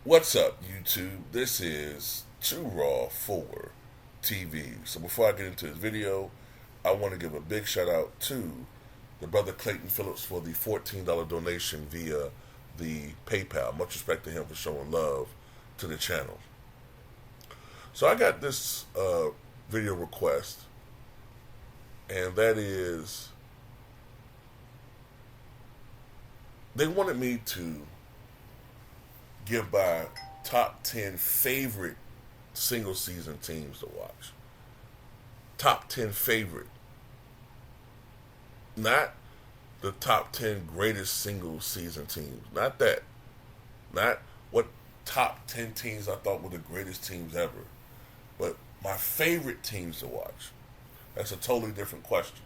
What's up, YouTube? This is Too Raw for TV. So before I get into this video, I want to give a big shout out to the brother Clayton Phillips for the $14 donation via the PayPal. Much respect to him for showing love to the channel. So I got this video request, and that is they wanted me to give my top 10 favorite single season teams to watch. Top 10 favorite. Not the top 10 greatest single season teams. Not that. Not what top 10 teams I thought were the greatest teams ever. But my favorite teams to watch. That's a totally different question.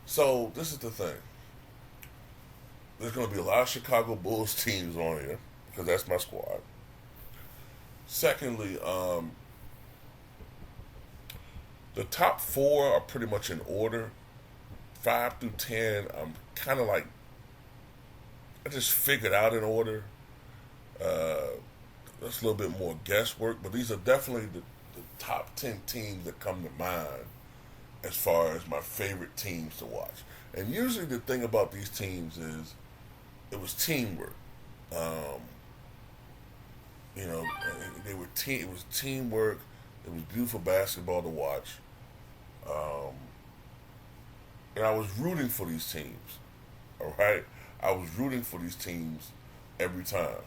So, this is the thing. There's going to be a lot of Chicago Bulls teams on here, because that's my squad. Secondly, the top four are pretty much in order. 5 through 10, I'm kind of like, I just figured out in order. That's a little bit more guesswork, but these are definitely the top 10 teams that come to mind as far as my favorite teams to watch. And usually the thing about these teams is it was teamwork. You know, they were it was teamwork. It was beautiful basketball to watch, and I was rooting for these teams. All right, I was rooting for these teams every time.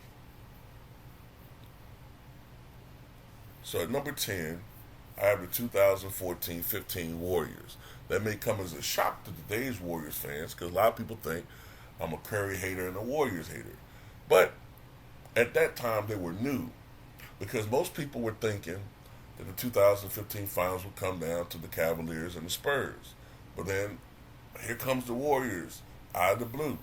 So at number 10, I have the 2014-15 Warriors. That may come as a shock to today's Warriors fans because a lot of people think I'm a Curry hater and a Warriors hater, but at that time, they were new because most people were thinking that the 2015 finals would come down to the Cavaliers and the Spurs. But then here comes the Warriors out of the blue,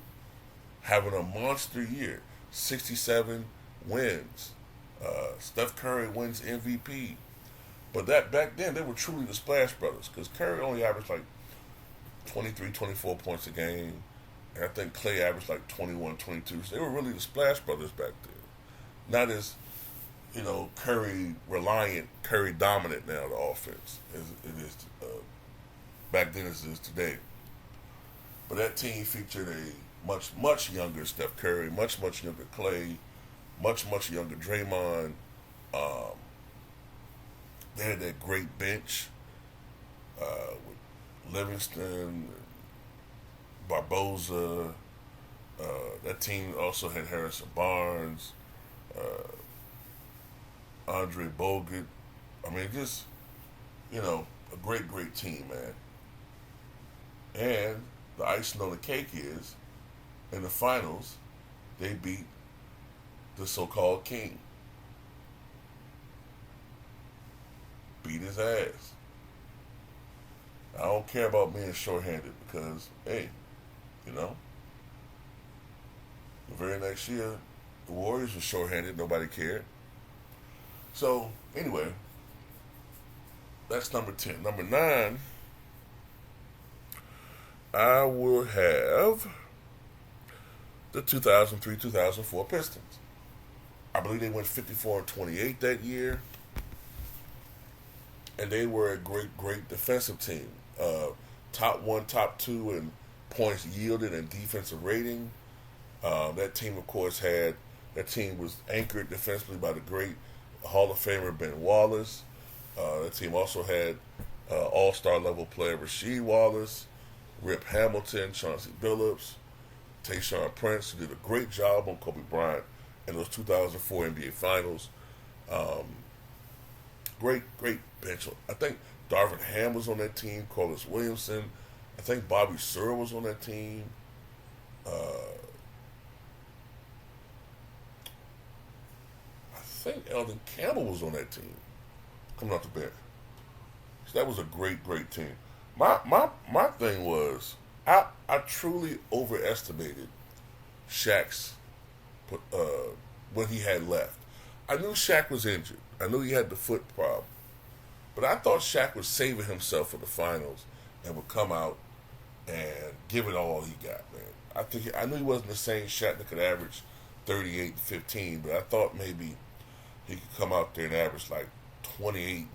having a monster year, 67 wins. Steph Curry wins MVP. But that back then, they were truly the Splash Brothers because Curry only averaged like 23, 24 points a game. And I think Clay averaged like 21, 22. So they were really the Splash Brothers back then. Not as, Curry reliant, Curry dominant now, the offense, as it is back then as it is today. But that team featured a much, much younger Steph Curry, much, much younger Clay, much, much younger Draymond. They had that great bench with Livingston, Barboza. That team also had Harrison Barnes, Andre Bogut. I mean, just, a great, great team, man. And the icing on the cake is, in the finals, they beat the so-called king. Beat his ass. I don't care about being shorthanded because, hey, the very next year, the Warriors were shorthanded. Nobody cared. So, anyway, that's number 10. Number 9, I will have the 2003-2004 Pistons. I believe they went 54-28 that year. And they were a great, great defensive team. Top 1, top 2 in points yielded and defensive rating. That team, of course, was anchored defensively by the great Hall of Famer Ben Wallace. That team also had all-star level player Rasheed Wallace, Rip Hamilton, Chauncey Billups, Tayshaun Prince, who did a great job on Kobe Bryant in those 2004 NBA Finals. Great, great bench. I think Darvin Ham was on that team, Corliss Williamson. I think Bobby Searle was on that team. I think Eldon Campbell was on that team, coming off the bench. So that was a great, great team. My thing was, I truly overestimated Shaq's what he had left. I knew Shaq was injured. I knew he had the foot problem. But I thought Shaq was saving himself for the finals and would come out and give it all he got, man. I knew he wasn't the same Shaq that could average 38-15, but I thought maybe he could come out there and average like 28-12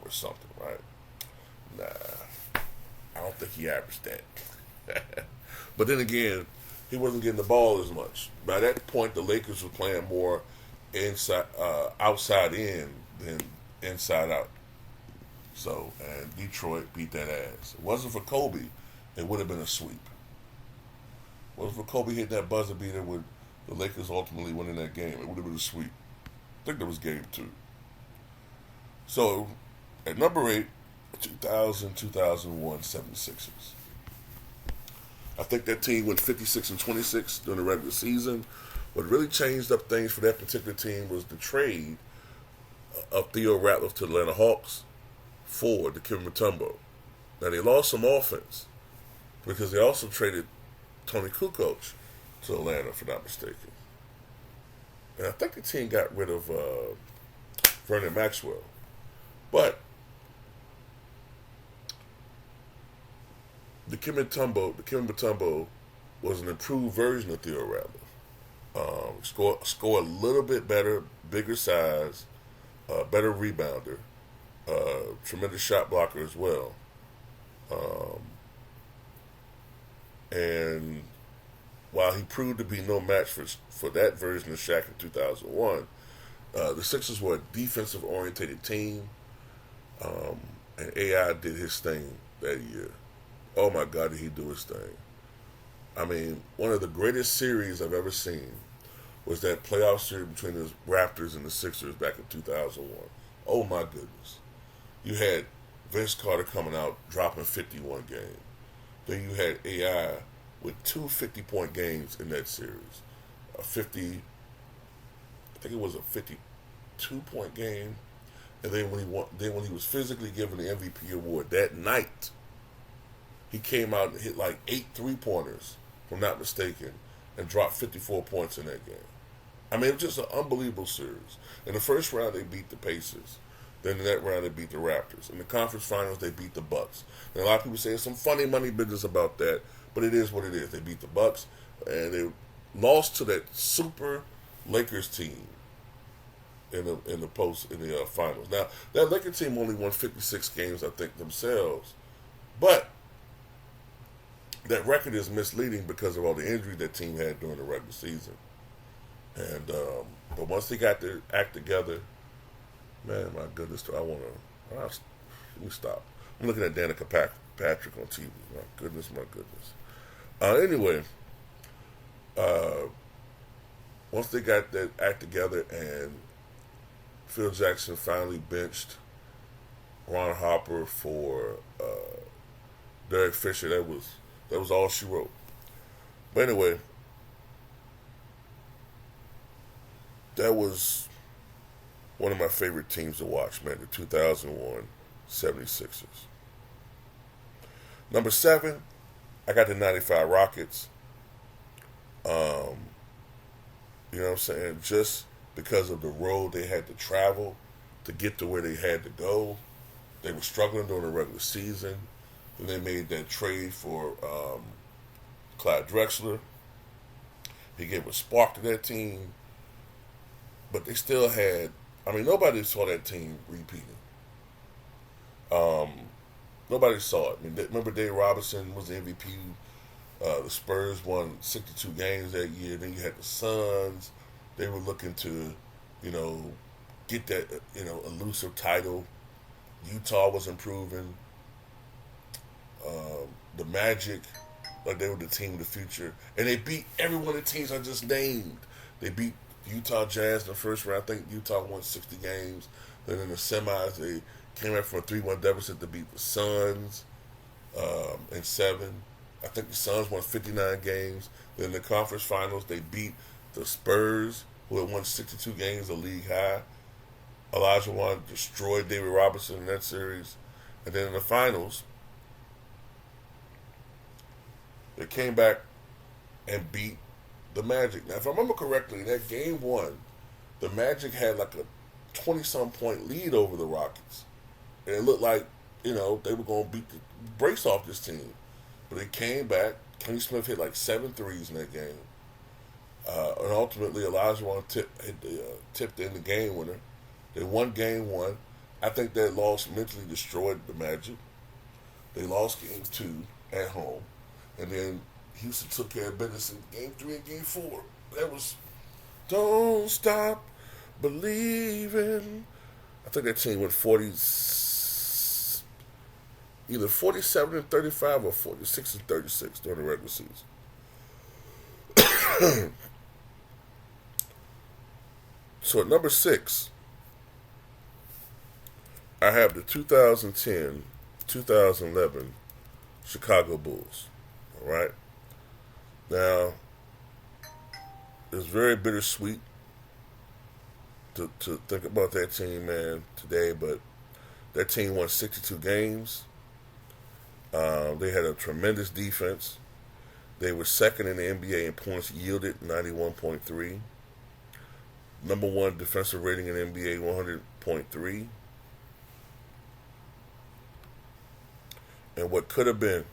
or something, right? Nah, I don't think he averaged that. But then again, he wasn't getting the ball as much. By that point, the Lakers were playing more outside in than inside out. So, and Detroit beat that ass. It wasn't for Kobe, it would have been a sweep. It wasn't for Kobe hitting that buzzer beater with the Lakers ultimately winning that game. It would have been a sweep. I think that was game 2. So, at number 8, 2000-2001 76ers. I think that team went 56-26 during the regular season. What really changed up things for that particular team was the trade of Theo Ratliff to the Atlanta Hawks for the Dikembe Mutombo. Now, they lost some offense because they also traded Tony Kukoc to Atlanta, if I'm not mistaken. And I think the team got rid of Vernon Maxwell. But Dikembe Mutombo was an improved version of Theo Ratliff. Score a little bit better, bigger size, better rebounder, tremendous shot blocker as well. And while he proved to be no match for that version of Shaq in 2001, the Sixers were a defensive-oriented team, and AI did his thing that year. Oh my God, did he do his thing. I mean, one of the greatest series I've ever seen was that playoff series between the Raptors and the Sixers back in 2001. Oh my goodness. You had Vince Carter coming out, dropping 51 games. Then you had AI with 2 50-point games in that series. I think it was a 52-point game. And then when he was physically given the MVP award that night, he came out and hit like 8 3-pointers, if I'm not mistaken, and dropped 54 points in that game. I mean, it was just an unbelievable series. In the first round, they beat the Pacers. Then in that round, they beat the Raptors. In the conference finals, they beat the Bucks. And a lot of people say there's some funny money business about that, but it is what it is. They beat the Bucks, and they lost to that super Lakers team in the finals. Now, that Lakers team only won 56 games, I think, themselves, but that record is misleading because of all the injuries that team had during the regular season. And but once they got their act together, man, my goodness, let me stop. I'm looking at Danica Patrick on TV. My goodness. Anyway, once they got that act together and Phil Jackson finally benched Ron Harper for Derek Fisher, that was all she wrote. But anyway, that was one of my favorite teams to watch, man, the 2001 76ers. Number 7, I got the 95 Rockets. You know what I'm saying? Just because of the road they had to travel to get to where they had to go. They were struggling during the regular season. Then they made that trade for Clyde Drexler. He gave a spark to that team. But they still had, nobody saw that team repeating. Nobody saw it. Remember Dave Robinson was the MVP. The Spurs won 62 games that year. Then you had the Suns. They were looking to, get that, elusive title. Utah was improving. The Magic, like they were the team of the future. And they beat every one of the teams I just named. They beat Utah Jazz in the first round. I think Utah won 60 games. Then in the semis, they came back from a 3-1 deficit to beat the Suns in 7. I think the Suns won 59 games. Then in the conference finals, they beat the Spurs, who had won 62 games, a league high. Elijah Wan destroyed David Robinson in that series. And then in the finals, they came back and beat the Magic. Now, if I remember correctly, that game 1, the Magic had like a 20-some point lead over the Rockets. And it looked like, they were going to beat the brakes off this team. But they came back. Kenny Smith hit like 7 threes in that game. And ultimately, Olajuwon tipped in the game winner. They won game one. I think that loss mentally destroyed the Magic. They lost game two at home. And then Houston took care of business in game three and game four. That was Don't Stop Believing. I think that team went 40, either 47 and 35 or 46 and 36 during the regular season. So at number 6, I have the 2010-2011 Chicago Bulls. All right. Now, it's very bittersweet to think about that team, man, today, but that team won 62 games. They had a tremendous defense. They were second in the NBA in points yielded, 91.3. Number one defensive rating in the NBA, 100.3. And what could have been,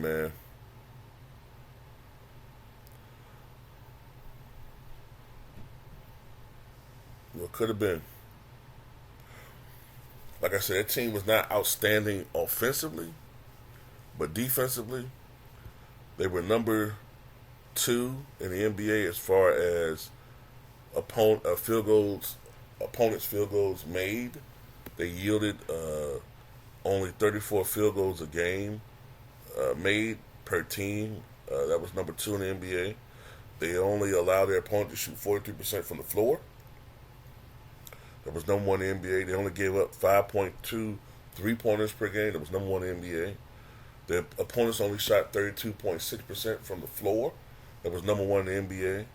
man. What could have been. Like I said, that team was not outstanding offensively, but defensively, they were number 2 in the NBA as far as opponents' field goals made. They yielded only 34 field goals a game made per team. That was number 2 in the NBA. They only allowed their opponent to shoot 43% from the floor. That was number 1 in the NBA. They only gave up 5.2 3-pointers per game. That was number 1 in the NBA. Their opponents only shot 32.6% from the floor. That was number 1 in the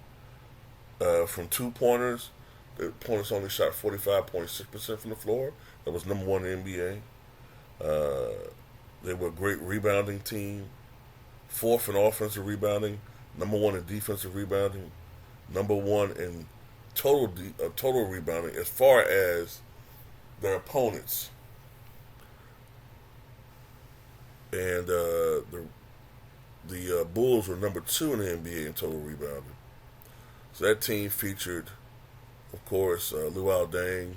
NBA. From 2-pointers, the opponents only shot 45.6% from the floor. That was number 1 in the NBA. They were a great rebounding team. 4th in offensive rebounding. Number 1 in defensive rebounding. Number 1 in total rebounding as far as their opponents. And the Bulls were number 2 in the NBA in total rebounding. So that team featured, of course, Luol Deng,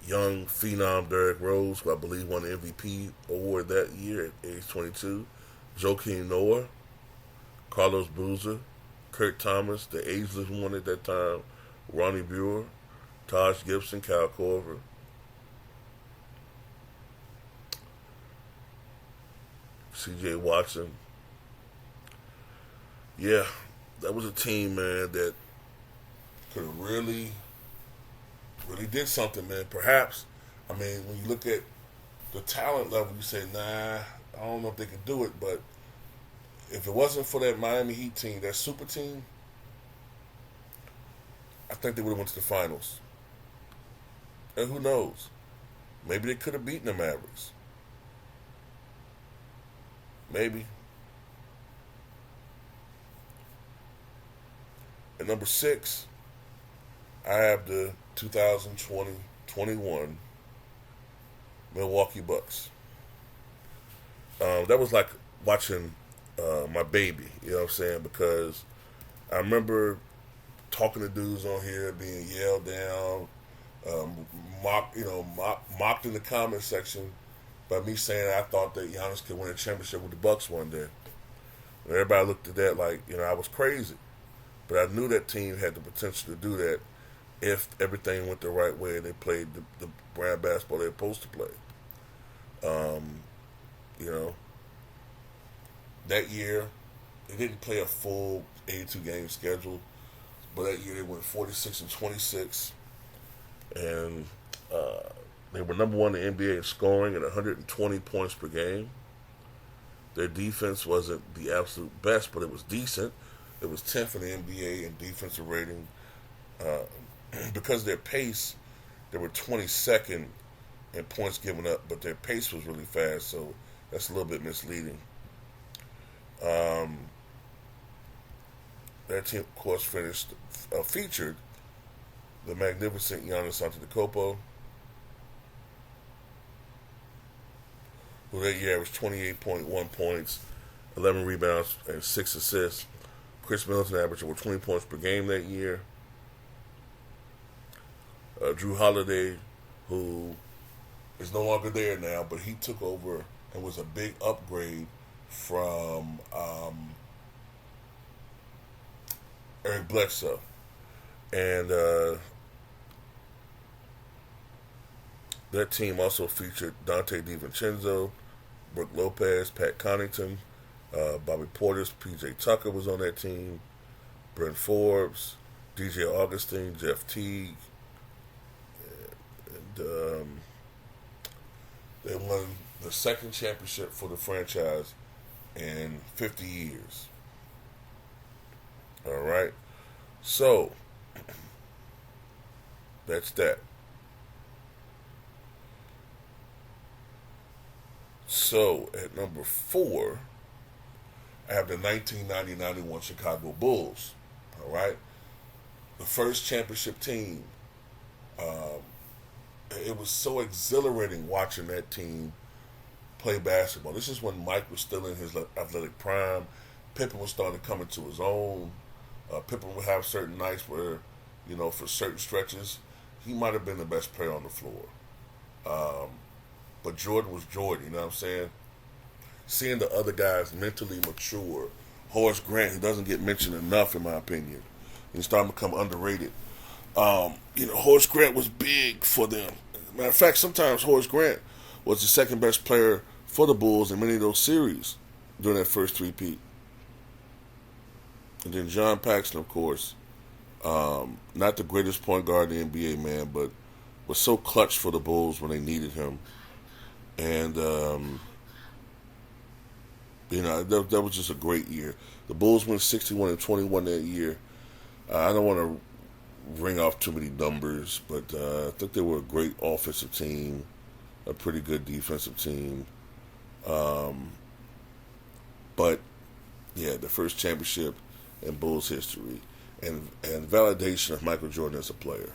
young phenom Derrick Rose, who I believe won the MVP award that year at age 22, Joakim Noah, Carlos Boozer, Kurt Thomas, the ageless one at that time, Ronnie Brewer, Taj Gibson, Kyle Korver. C.J. Watson. Yeah, that was a team, man, that could have really did something, man. Perhaps, I mean, when you look at the talent level, you say, nah, I don't know if they can do it, but if it wasn't for that Miami Heat team, that super team, I think they would have went to the finals. And who knows? Maybe they could have beaten the Mavericks. Maybe. At number 6, I have the 2020-21 Milwaukee Bucks. That was like watching my baby, you know what I'm saying? Because I remember talking to dudes on here being yelled down, mocked in the comment section by me saying I thought that Giannis could win a championship with the Bucks one day. And everybody looked at that like, I was crazy. But I knew that team had the potential to do that if everything went the right way and they played the brand basketball they were supposed to play. That year, they didn't play a full 82-game schedule, but that year they went 46-26, and they were number 1 in the NBA in scoring at 120 points per game. Their defense wasn't the absolute best, but it was decent. It was 10th in the NBA in defensive rating. Because of their pace, they were 22nd in points given up, but their pace was really fast, so that's a little bit misleading. That team, of course, featured the magnificent Giannis Antetokounmpo, who that year averaged 28.1 points 11 rebounds, and 6 assists. Chris Middleton averaged over 20 points per game that year. Drew Holiday, who is no longer there now, but he took over and was a big upgrade from Eric Bledsoe. And that team also featured Dante DiVincenzo, Brooke Lopez, Pat Connaughton, Bobby Portis, P.J. Tucker was on that team, Brent Forbes, DJ Augustine, Jeff Teague, and they won the second championship for the franchise in 50 years. All right, so that's that. So at number 4, I have the 1990-91 Chicago Bulls. All right, the first championship team. It was so exhilarating watching that team play basketball. This is when Mike was still in his athletic prime. Pippen was starting to come into his own. Pippen would have certain nights where, for certain stretches, he might have been the best player on the floor. But Jordan was Jordan, you know what I'm saying? Seeing the other guys mentally mature. Horace Grant, who doesn't get mentioned enough, in my opinion. He's starting to become underrated. Horace Grant was big for them. Matter of fact, sometimes Horace Grant was the second best player for the Bulls in many of those series during that first three-peat. And then John Paxson, of course, not the greatest point guard in the NBA, man, but was so clutch for the Bulls when they needed him. And, that was just a great year. The Bulls went 61-21 that year. I don't want to ring off too many numbers, but I think they were a great offensive team, a pretty good defensive team. But, yeah, the first championship in Bulls history and validation of Michael Jordan as a player.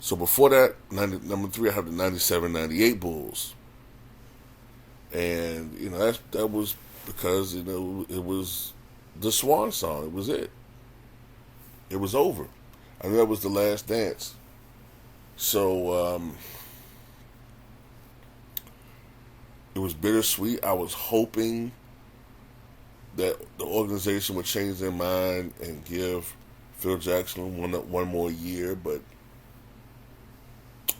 So before that, number 3, I have the 97-98 Bulls. And, that was because, it was the swan song. It was it. It was over. I knew that was the last dance. So, it was bittersweet. I was hoping that the organization would change their mind and give Phil Jackson one more year, but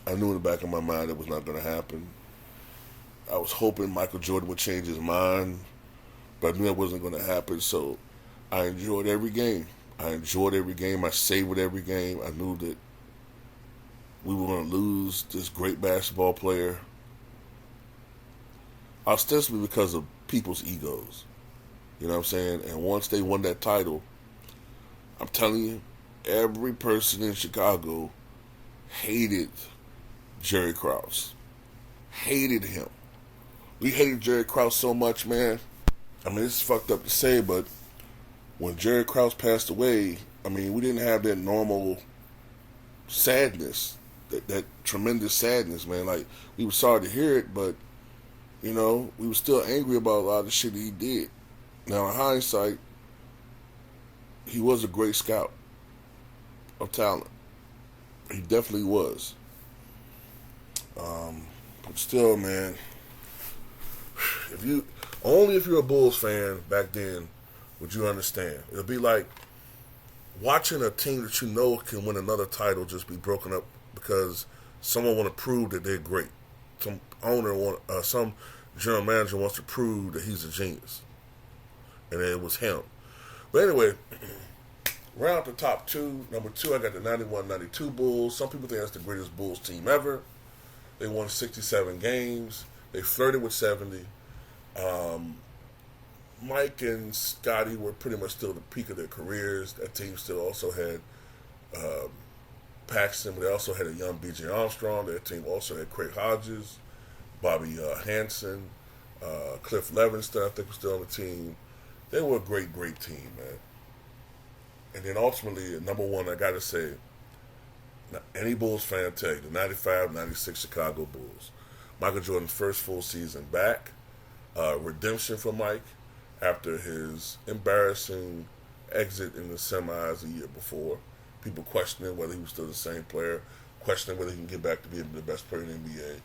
I knew in the back of my mind it was not going to happen. I was hoping Michael Jordan would change his mind, but I knew that wasn't going to happen, so I enjoyed every game. I savored every game. I knew that we were going to lose this great basketball player, ostensibly because of people's egos. You know what I'm saying? And once they won that title, I'm telling you, every person in Chicago hated Jerry Krause. Hated him. We hated Jerry Krause so much, man. I mean, it's fucked up to say, but when Jerry Krause passed away, I mean, we didn't have that normal sadness, that tremendous sadness, man. Like, we were sorry to hear it, but, we were still angry about a lot of the shit that he did. Now, in hindsight, he was a great scout of talent. He definitely was. But still, man, if you're a Bulls fan back then, would you understand? It'll be like watching a team that you know can win another title just be broken up because someone want to prove that they're great. Some some general manager wants to prove that he's a genius. And it was him. But anyway, round the top 2. Number 2, I got the 91-92 Bulls. Some people think that's the greatest Bulls team ever. They won 67 games. They flirted with 70. Mike and Scotty were pretty much still at the peak of their careers. That team still also had Paxson, but they also had a young B.J. Armstrong. That team also had Craig Hodges, Bobby Hansen, Cliff Levingston, I think, was still on the team. They were a great, great team, man. And then ultimately, number 1, I got to say, any Bulls fan tell you, the 95-96 Chicago Bulls. Michael Jordan's first full season back. redemption for Mike after his embarrassing exit in the semis a year before. People questioning whether he was still the same player, questioning whether he can get back to being the best player in the NBA.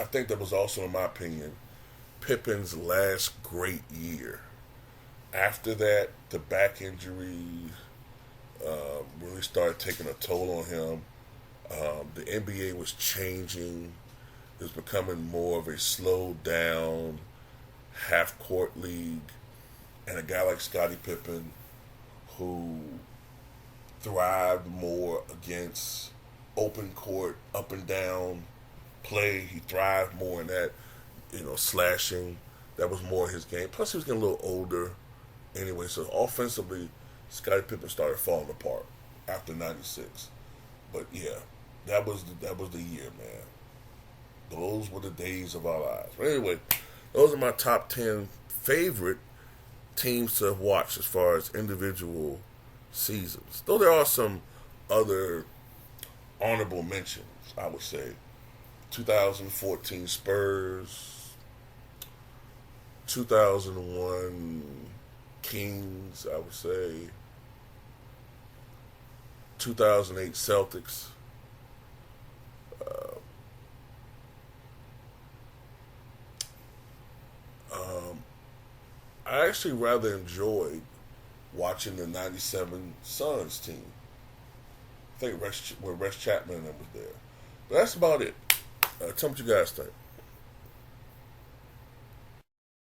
I think that was also, in my opinion, Pippen's last great year. After that, the back injury really started taking a toll on him. The NBA was changing. It was becoming more of a slowed down, half-court league. And a guy like Scottie Pippen, who thrived more against open court, up and down play. He thrived more in that, slashing. That was more his game. Plus, he was getting a little older anyway. So offensively, Scottie Pippen started falling apart after '96. But yeah, that was the year, man. Those were the days of our lives. But anyway, those are my top 10 favorite teams to watch as far as individual seasons. Though there are some other honorable mentions, I would say. 2014 Spurs, 2001 Kings, I would say. 2008 Celtics. I actually rather enjoyed watching the '97 Suns team. I think when Rex Chapman and them was there. But that's about it. Tell me what you guys think.